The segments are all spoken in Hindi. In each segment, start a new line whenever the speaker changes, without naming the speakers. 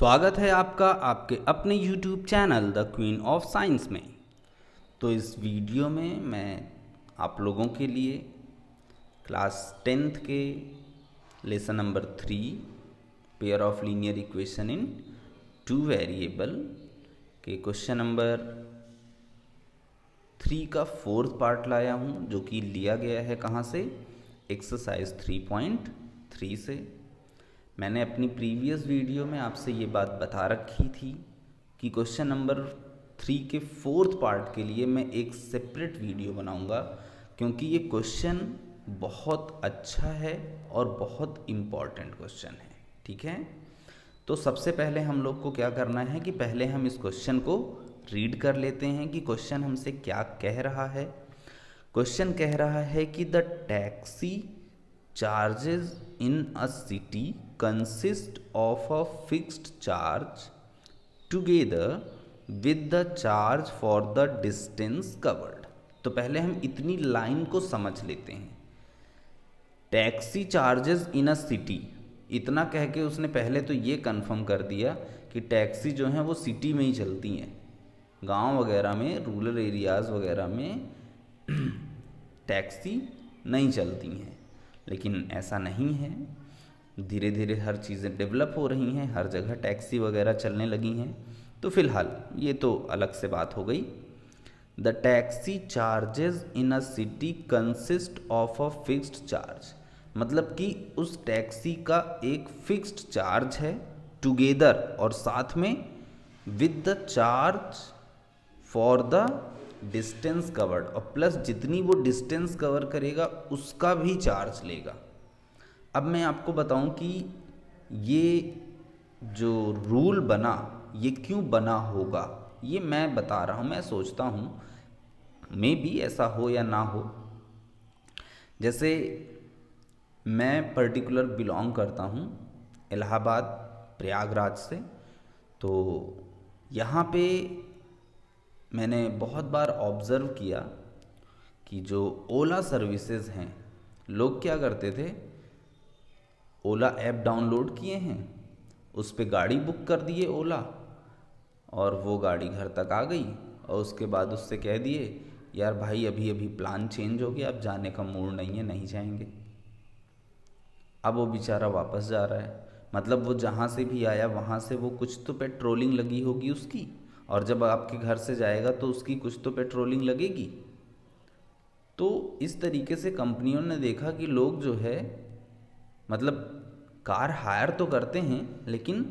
स्वागत है आपका आपके अपने YouTube channel the queen of science में। तो इस वीडियो में मैं आप लोगों के लिए क्लास 10th के lesson number 3 pair of linear equation in 2 variable के क्वेश्चन नंबर 3 का 4th पार्ट लाया हूँ, जो कि लिया गया है कहाँ से, एक्सरसाइज 3.3 से। मैंने अपनी प्रीवियस वीडियो में आपसे ये बात बता रखी थी कि क्वेश्चन नंबर 3 के 4th पार्ट के लिए मैं एक सेपरेट वीडियो बनाऊंगा, क्योंकि ये क्वेश्चन बहुत अच्छा है और बहुत इम्पॉर्टेंट क्वेश्चन है। ठीक है, तो सबसे पहले हम लोग को क्या करना है कि पहले हम इस क्वेश्चन को रीड कर लेते हैं कि क्वेश्चन हमसे क्या कह रहा है। क्वेश्चन कह रहा है कि the taxi charges in a city consist of a fixed charge together with the charge for the distance covered। तो पहले हम इतनी लाइन को समझ लेते हैं। टैक्सी चार्जेस इन अ सिटी, इतना कह के उसने पहले तो ये कंफर्म कर दिया कि टैक्सी जो हैं वो सिटी में ही चलती हैं। गांव वगैरह में, रूरल एरियाज़ वगैरह में टैक्सी नहीं चलती हैं, लेकिन ऐसा नहीं है। धीरे धीरे हर चीज़ें डेवलप हो रही हैं, हर जगह टैक्सी वगैरह चलने लगी हैं। तो फिलहाल ये तो अलग से बात हो गई। The taxi charges in a city consist of a fixed charge, मतलब कि उस टैक्सी का एक फिक्स्ड चार्ज है, टुगेदर और साथ में, with the charge for the distance covered, और प्लस जितनी वो डिस्टेंस कवर करेगा उसका भी चार्ज लेगा। अब मैं आपको बताऊं कि ये जो रूल बना ये क्यों बना होगा, ये मैं बता रहा हूँ। मैं सोचता हूँ मे बी ऐसा हो या ना हो। जैसे मैं पर्टिकुलर बिलोंग करता हूँ इलाहाबाद प्रयागराज से, तो यहाँ पे मैंने बहुत बार ऑब्ज़र्व किया कि जो ओला सर्विसेज हैं, लोग क्या करते थे, ओला ऐप डाउनलोड किए हैं, उस पे गाड़ी बुक कर दिए ओला, और वो गाड़ी घर तक आ गई, और उसके बाद उससे कह दिए यार भाई अभी अभी प्लान चेंज हो गया, अब जाने का मूड नहीं है, नहीं जाएंगे। अब वो बेचारा वापस जा रहा है, मतलब वो जहाँ से भी आया वहाँ से वो कुछ तो पेट्रोलिंग लगी होगी उसकी, और जब आपके घर से जाएगा तो उसकी कुछ तो पेट्रोलिंग लगेगी। तो इस तरीके से कंपनियों ने देखा कि लोग जो है, मतलब कार हायर तो करते हैं, लेकिन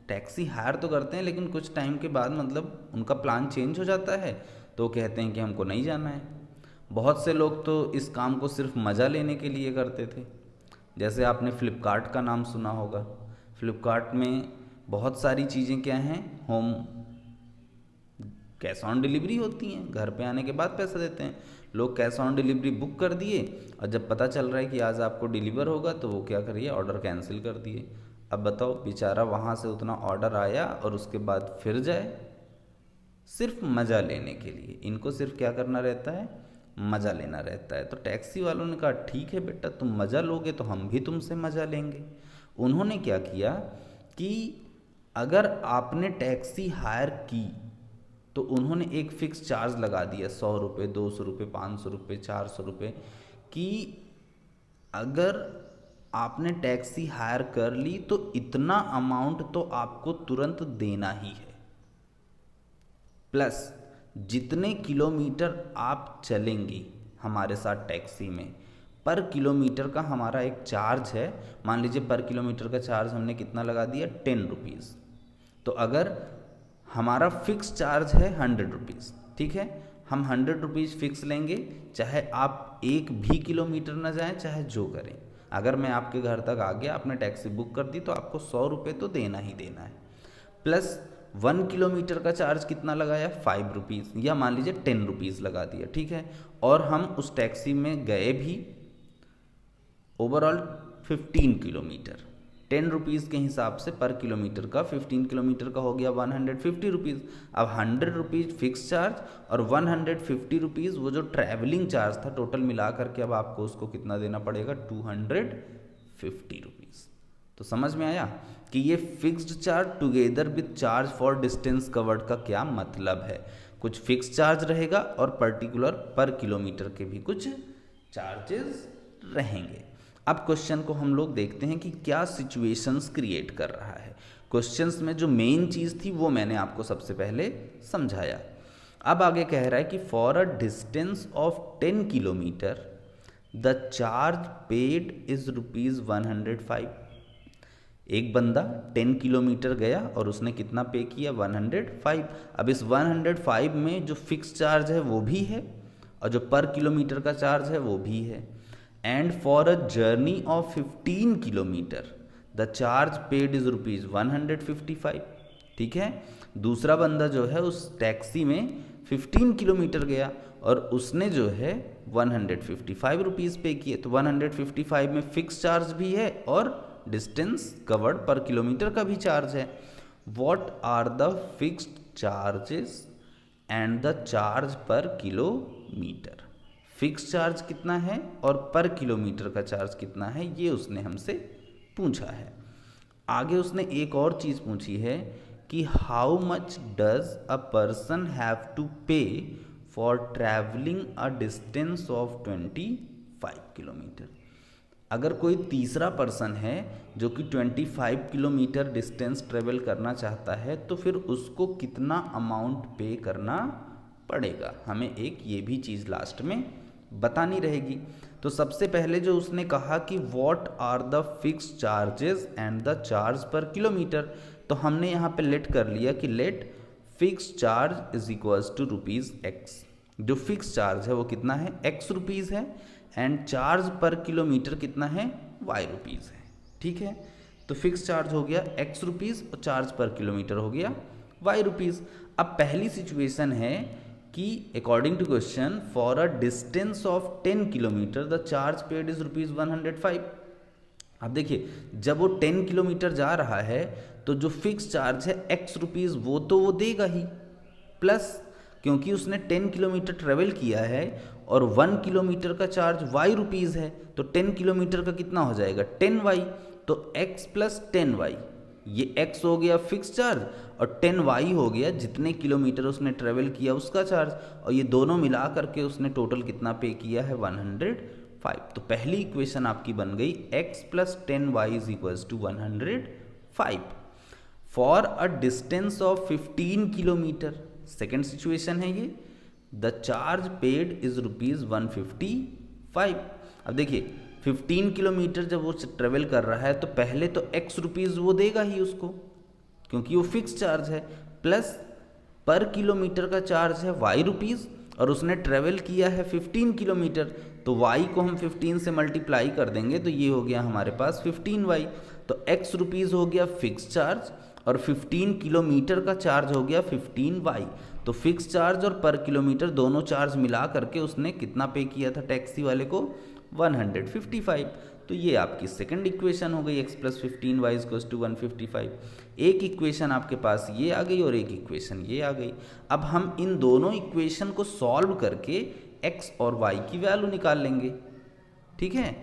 टैक्सी हायर तो करते हैं, लेकिन कुछ टाइम के बाद मतलब उनका प्लान चेंज हो जाता है, तो कहते हैं कि हमको नहीं जाना है। बहुत से लोग तो इस काम को सिर्फ मज़ा लेने के लिए करते थे। जैसे आपने फ़्लिपकार्ट का नाम सुना होगा। फ़्लिपकार्ट में बहुत सारी चीज़ें क्या हैं, होम कैश ऑन डिलीवरी होती हैं, घर पे आने के बाद पैसा देते हैं। लोग कैश ऑन डिलीवरी बुक कर दिए, और जब पता चल रहा है कि आज आपको डिलीवर होगा तो वो क्या करिए, ऑर्डर कैंसिल कर दिए। अब बताओ, बेचारा वहाँ से उतना ऑर्डर आया और उसके बाद फिर जाए, सिर्फ मज़ा लेने के लिए। इनको सिर्फ क्या करना रहता है, मज़ा लेना रहता है। तो टैक्सी वालों ने कहा ठीक है बेटा, तुम मज़ा लोगे तो हम भी तुमसे मज़ा लेंगे। उन्होंने क्या किया कि अगर आपने टैक्सी हायर की तो उन्होंने एक फ़िक्स चार्ज लगा दिया, 100 रुपये, 200 रुपये, 500 रुपये, 400 रुपये, कि अगर आपने टैक्सी हायर कर ली तो इतना अमाउंट तो आपको तुरंत देना ही है, प्लस जितने किलोमीटर आप चलेंगे हमारे साथ टैक्सी में, पर किलोमीटर का हमारा एक चार्ज है। मान लीजिए पर किलोमीटर का चार्ज हमने कितना लगा दिया, 10 रुपीज़। तो अगर हमारा फिक्स चार्ज है 100 रुपीज़, ठीक है, हम 100 रुपीज़ फिक्स लेंगे, चाहे आप एक भी किलोमीटर ना जाएं, चाहे जो करें। अगर मैं आपके घर तक आ गया, आपने टैक्सी बुक कर दी, तो आपको 100 रुपये तो देना ही देना है। प्लस 1 किलोमीटर का चार्ज कितना लगाया, 5 रुपीज़, या मान लीजिए 10 रुपीज़ लगा दिया, ठीक है। और हम उस टैक्सी में गए भी ओवरऑल 15 किलोमीटर, 10 रुपीज़ के हिसाब से पर किलोमीटर का 15 किलोमीटर का हो गया 150 रुपीज़। अब 100 रुपीज़ फिक्स चार्ज और 150 रुपीज़ वो जो ट्रैवलिंग चार्ज था, टोटल मिला करके अब आपको उसको कितना देना पड़ेगा, 250 रुपीज़। तो समझ में आया कि ये fixed charge together with charge for distance covered का क्या मतलब है। कुछ फिक्स चार्ज रहेगा और पर्टिकुलर पर किलोमीटर के भी कुछ चार्जेस रहेंगे। अब क्वेश्चन को हम लोग देखते हैं कि क्या सिचुएशंस क्रिएट कर रहा है। क्वेश्चंस में जो मेन चीज़ थी वो मैंने आपको सबसे पहले समझाया। अब आगे कह रहा है कि for a distance of 10 kilometre the charge paid is ₹105। एक बंदा 10 किलोमीटर गया और उसने कितना पे किया, 105। अब इस 105 में जो फिक्स चार्ज है वो भी है और जो पर किलोमीटर का चार्ज है वो भी है। And for a journey of 15 kilometre the charge paid is ₹155। ठीक है, दूसरा बंदा जो है उस टैक्सी में 15 किलोमीटर गया और उसने जो है 155 रुपीज़ पे किए। तो 155 में फिक्स चार्ज भी है और डिस्टेंस कवर्ड पर किलोमीटर का भी चार्ज है। What are the fixed charges and the charge per kilometre. Fix charge कितना है और पर किलोमीटर का चार्ज कितना है, ये उसने हमसे पूछा है। आगे उसने एक और चीज़ पूछी है कि how much does a person have to pay for travelling a distance of 25 kilometre. अगर कोई तीसरा पर्सन है जो कि 25 किलोमीटर डिस्टेंस ट्रेवल करना चाहता है तो फिर उसको कितना अमाउंट पे करना पड़ेगा, हमें एक ये भी चीज़ लास्ट में बतानी रहेगी। तो सबसे पहले जो उसने कहा कि what are the fix charges and the charge per kilometre, तो हमने यहाँ पे लेट कर लिया कि let fix charge is equals to ₹x। जो फिक्स चार्ज है वो कितना है, x रुपीज़ है, एंड चार्ज पर किलोमीटर कितना है, y रुपीज़ है। ठीक है, तो फिक्स चार्ज हो गया x रुपीज़ और चार्ज पर किलोमीटर हो गया y रुपीज़। अब पहली सिचुएशन है कि according to question for a distance of 10 kilometre the charge paid is ₹105। अब देखिए जब वो 10 किलोमीटर जा रहा है तो जो फिक्स चार्ज है x रुपीज़ वो देगा ही, प्लस क्योंकि उसने 10 किलोमीटर ट्रेवल किया है और 1 किलोमीटर का चार्ज y रुपीज़ है तो 10 किलोमीटर का कितना हो जाएगा, 10y। तो x प्लस 10y, ये x हो गया फिक्स चार्ज और 10y हो गया जितने किलोमीटर उसने ट्रेवल किया उसका चार्ज, और ये दोनों मिला करके उसने टोटल कितना पे किया है, 105। तो पहली इक्वेशन आपकी बन गई x plus 10y is equals to 105 for a distance of 15 kilometre. Second situation है ये, द चार्ज पेड इज ₹155। अब देखिए 15 किलोमीटर जब वो ट्रेवल कर रहा है तो पहले तो x रुपीज़ वो देगा ही उसको क्योंकि वो फिक्स चार्ज है, प्लस पर किलोमीटर का चार्ज है y रुपीज़ और उसने ट्रेवल किया है 15 किलोमीटर, तो y को हम 15 से मल्टीप्लाई कर देंगे तो ये हो गया हमारे पास 15y। तो x रुपीज़ हो गया फिक्स चार्ज और 15 किलोमीटर का चार्ज हो गया 15y। तो फिक्स चार्ज और पर किलोमीटर दोनों चार्ज मिला करके उसने कितना पे किया था टैक्सी वाले को, 155। तो ये आपकी सेकंड इक्वेशन हो गई, x plus 15y equals to 155। एक इक्वेशन आपके पास ये आ गई और एक इक्वेशन ये आ गई। अब हम इन दोनों इक्वेशन को सॉल्व करके x और y की वैल्यू निकाल लेंगे। ठीक है,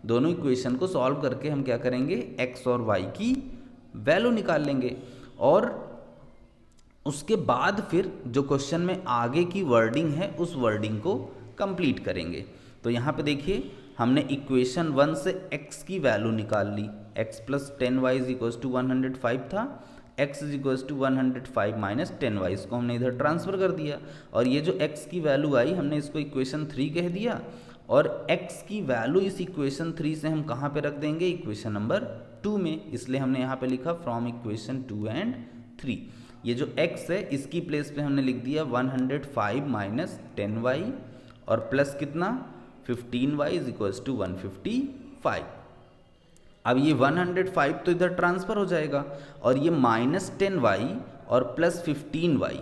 दोनों इक्वेशन को सॉल्व करके हम क्या करेंगे, x और y की वैल्यू निकाल लेंगे और उसके बाद फिर जो क्वेश्चन में आगे की वर्डिंग है उस वर्डिंग को कंप्लीट करेंगे। तो यहाँ पे देखिए हमने इक्वेशन 1 से x की वैल्यू निकाल ली, x plus 10y is equals to 105 था, x is equals to 105 minus 10y, इसको हमने इधर ट्रांसफ़र कर दिया और ये जो x की वैल्यू आई हमने इसको इक्वेशन 3 कह दिया और x की वैल्यू इस इक्वेशन 3 से हम कहाँ पे रख देंगे, इक्वेशन नंबर 2 में, इसलिए हमने यहाँ पे लिखा फ्रॉम इक्वेशन 2 एंड 3। ये जो x है इसकी प्लेस पे हमने लिख दिया 105 माइनस 10y और प्लस कितना 15y इज इक्वल्स टू 155। अब ये 105 तो इधर ट्रांसफ़र हो जाएगा और ये माइनस 10y और प्लस 15y,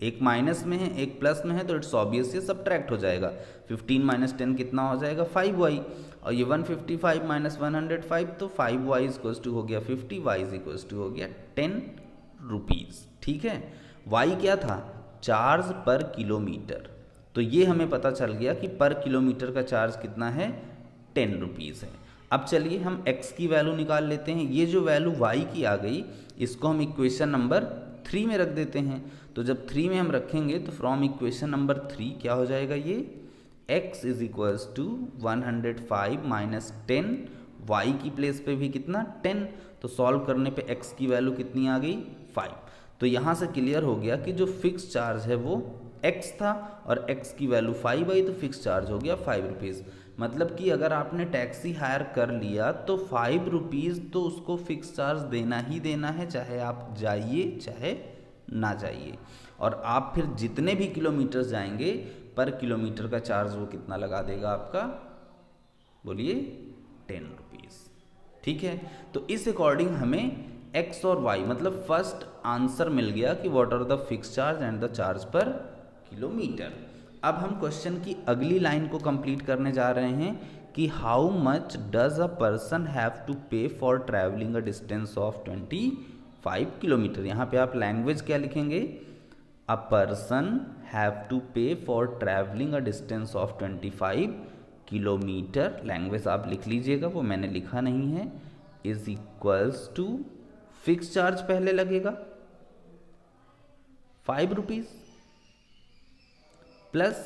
एक माइनस में है एक प्लस में है तो इट्स ऑब्वियस ये सब्ट्रैक्ट हो जाएगा। 15 माइनस 10 कितना हो जाएगा, 5y, और ये 155 माइनस 105 तो 5y इक्वल्स टू हो गया 50, y इज इक्वल्स टू हो गया 10 रुपीज़। ठीक है, y क्या था, चार्ज पर किलोमीटर, तो ये हमें पता चल गया कि पर किलोमीटर का चार्ज कितना है, 10 रुपीज़ है। अब चलिए हम x की वैल्यू निकाल लेते हैं। ये जो वैल्यू y की आ गई, इसको हम इक्वेशन नंबर 3 में रख देते हैं। तो जब 3 में हम रखेंगे तो फ्रॉम इक्वेशन नंबर 3 क्या हो जाएगा, ये x is equals to 105 minus 10, y की प्लेस पे भी कितना 10, तो सॉल्व करने पे x की वैल्यू कितनी आ गई 5। तो यहाँ से क्लियर हो गया कि जो फिक्स चार्ज है वो x था और x की वैल्यू 5 आई, तो फिक्स चार्ज हो गया 5 रुपीज़। मतलब कि अगर आपने टैक्सी हायर कर लिया तो 5 रुपीज़ तो उसको फिक्स चार्ज देना ही देना है, चाहे आप जाइए चाहे ना जाइए। और आप फिर जितने भी किलोमीटर जाएंगे पर किलोमीटर का चार्ज वो कितना लगा देगा आपका, बोलिए 10 रुपीज़। ठीक है, तो इस अकॉर्डिंग हमें x और y मतलब फर्स्ट आंसर मिल गया कि what are the fix charge and the charge per kilometre. अब हम क्वेश्चन की अगली लाइन को कंप्लीट करने जा रहे हैं कि how much does a person have to pay for travelling a distance of 25 kilometre. यहाँ पे आप लैंग्वेज क्या लिखेंगे, a person have to pay for travelling a distance of 25 kilometre. Language आप लिख लीजिएगा, वो मैंने लिखा नहीं है। Is equals to fix charge पहले लगेगा 5 रुपीज़ प्लस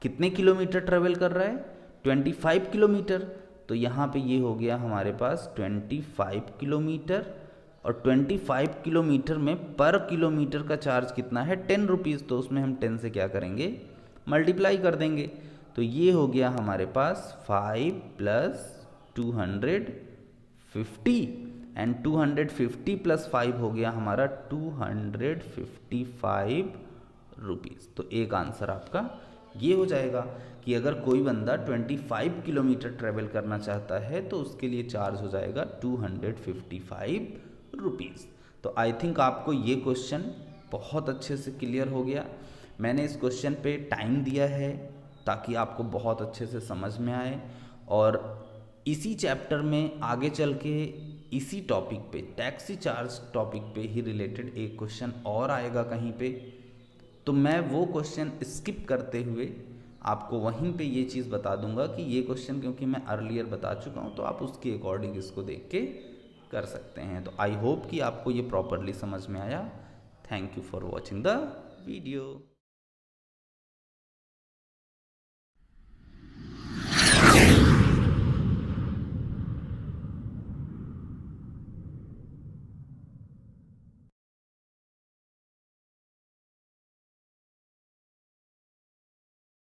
कितने किलोमीटर ट्रेवल कर रहा है 25 किलोमीटर। तो यहाँ पे ये हो गया हमारे पास 25 किलोमीटर, और 25 किलोमीटर में पर किलोमीटर का चार्ज कितना है 10 रुपीज़। तो उसमें हम 10 से क्या करेंगे, मल्टीप्लाई कर देंगे। तो ये हो गया हमारे पास 5 प्लस 250 एंड 250 प्लस 5 हो गया हमारा 255 रुपीज़। तो एक आंसर आपका ये हो जाएगा कि अगर कोई बंदा 25 किलोमीटर ट्रेवल करना चाहता है तो उसके लिए चार्ज हो जाएगा 255 रुपीज़। तो आई थिंक आपको ये क्वेश्चन बहुत अच्छे से क्लियर हो गया। मैंने इस क्वेश्चन पे टाइम दिया है ताकि आपको बहुत अच्छे से समझ में आए, और इसी चैप्टर में आगे चल के इसी टॉपिक पे टैक्सी चार्ज टॉपिक पे ही रिलेटेड एक क्वेश्चन और आएगा कहीं पे, तो मैं वो क्वेश्चन स्किप करते हुए आपको वहीं पे ये चीज़ बता दूंगा कि ये क्वेश्चन क्योंकि मैं अर्लियर बता चुका हूँ तो आप उसके अकॉर्डिंग इसको देख के कर सकते हैं। तो आई होप कि आपको ये प्रॉपरली समझ में आया। Thank you for watching the video.